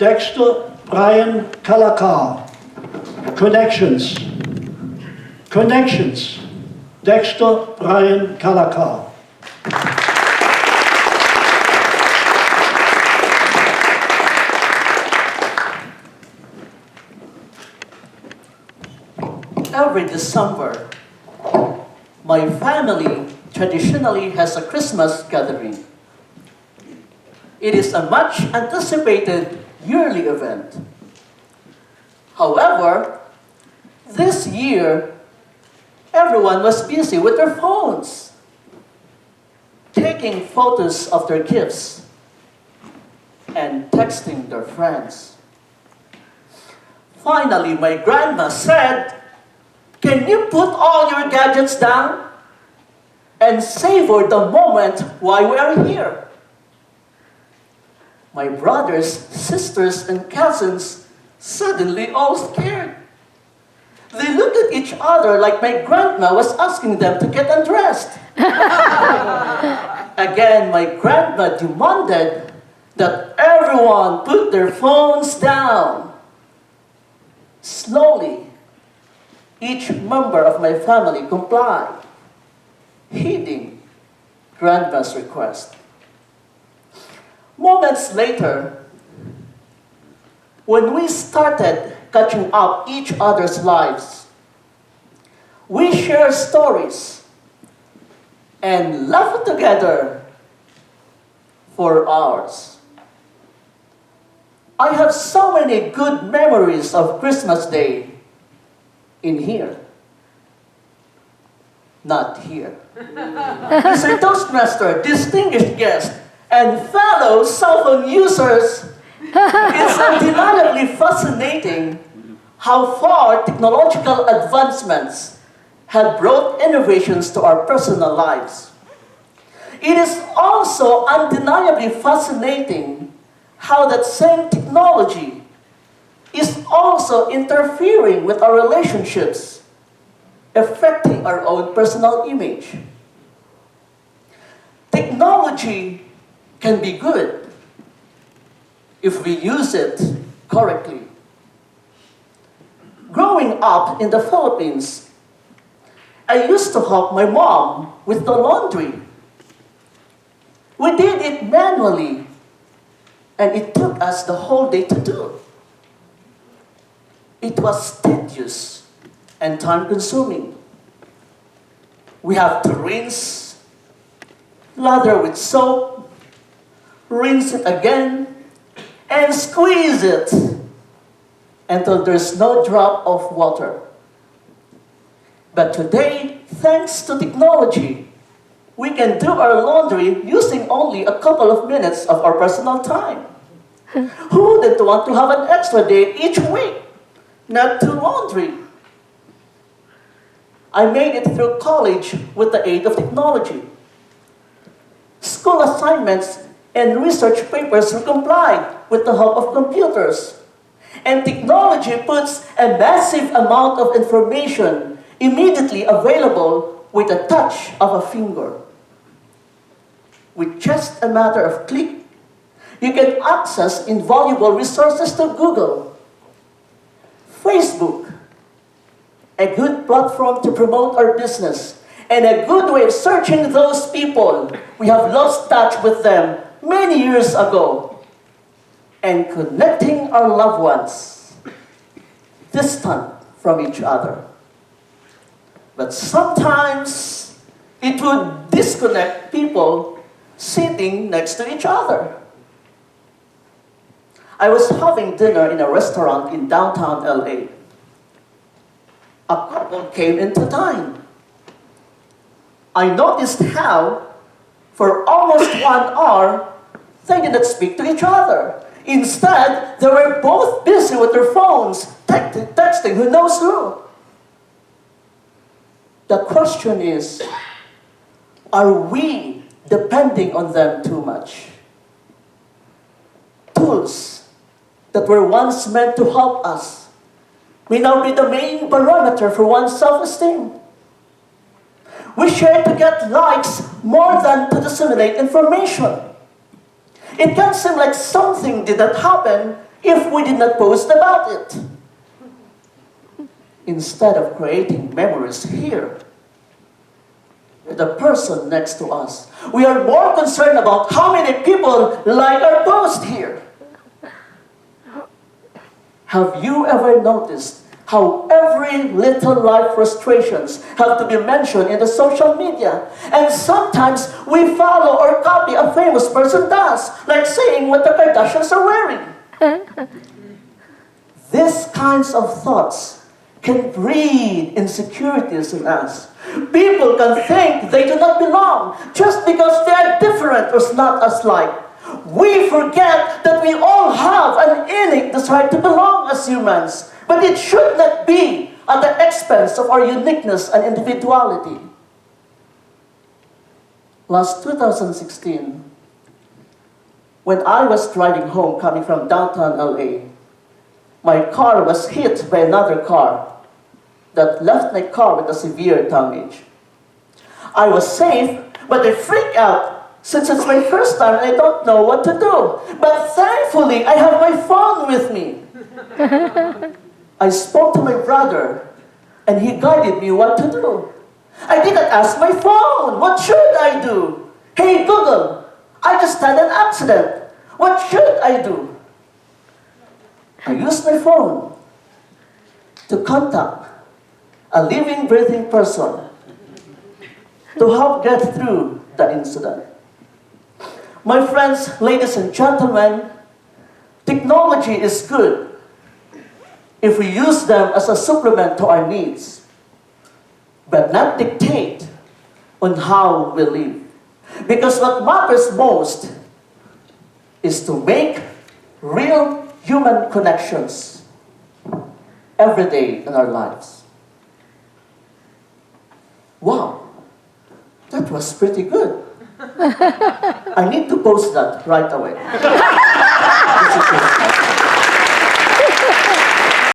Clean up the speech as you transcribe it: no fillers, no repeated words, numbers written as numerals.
Dexter Bryan Calacar. Connections. Connections. Dexter Bryan Calacar. Every December, my family traditionally has a Christmas gathering. It is a much anticipated yearly event. However, this year, everyone was busy with their phones, taking photos of their gifts and texting their friends. Finally, my grandma said, "Can you put all your gadgets down and savor the moment while we are here?" My brothers, sisters, and cousins suddenly all scared. They looked at each other like my grandma was asking them to get undressed. Again, my grandma demanded that everyone put their phones down. Slowly, each member of my family complied, heeding grandma's request. Moments later, when we started catching up each other's lives, we shared stories and laughed together for hours. I have so many good memories of Christmas Day in here. Not here. Mr. Toastmaster, distinguished guests, and fellow cell phone users, it's undeniably fascinating how far technological advancements have brought innovations to our personal lives. It is also undeniably fascinating how that same technology is also interfering with our relationships, affecting our own personal image. Technology can be good if we use it correctly. Growing up in the Philippines, I used to help my mom with the laundry. We did it manually, and it took us the whole day to do. It was tedious and time-consuming. We have to rinse, lather with soap, rinse it again, and squeeze it until there's no drop of water. But today, thanks to technology, we can do our laundry using only a couple of minutes of our personal time. Who wouldn't want to have an extra day each week not to laundry? I made it through college with the aid of technology. School assignments and research papers were complied with the help of computers. And technology puts a massive amount of information immediately available with a touch of a finger. With just a matter of click, you can access invaluable resources to Google, Facebook, a good platform to promote our business, and a good way of searching those people we have lost touch with them many years ago, and connecting our loved ones distant from each other. But sometimes it would disconnect people sitting next to each other. I was having dinner in a restaurant in downtown LA. A couple came in to dine. I noticed how, for almost 1 hour, they did not speak to each other. Instead, they were both busy with their phones, texting who knows who. The question is, are we depending on them too much? Tools that were once meant to help us may now be the main barometer for one's self-esteem. We share to get likes more than to disseminate information. It can seem like something did not happen if we did not post about it? Instead of creating memories here, with the person next to us, we are more concerned about how many people like our post here. Have you ever noticed how every little life frustrations have to be mentioned in the social media? And sometimes we follow or copy a famous person does, like saying what the Kardashians are wearing. These kinds of thoughts can breed insecurities in us. People can think they do not belong just because they are different or not as like. We forget that we all have an innate desire to belong as humans, but it should not be at the expense of our uniqueness and individuality. Last 2016, when I was driving home coming from downtown LA, my car was hit by another car that left my car with a severe damage. I was safe, but I freaked out since it's my first time and I don't know what to do. But thankfully, I have my phone with me. I spoke to my brother and he guided me what to do. I didn't ask my phone, what should I do? Hey Google, I just had an accident. What should I do? I used my phone to contact a living, breathing person to help get through the incident. My friends, ladies and gentlemen, technology is good if we use them as a supplement to our needs, but not dictate on how we live. Because what matters most is to make real human connections every day in our lives. Wow, that was pretty good. I need to post that right away.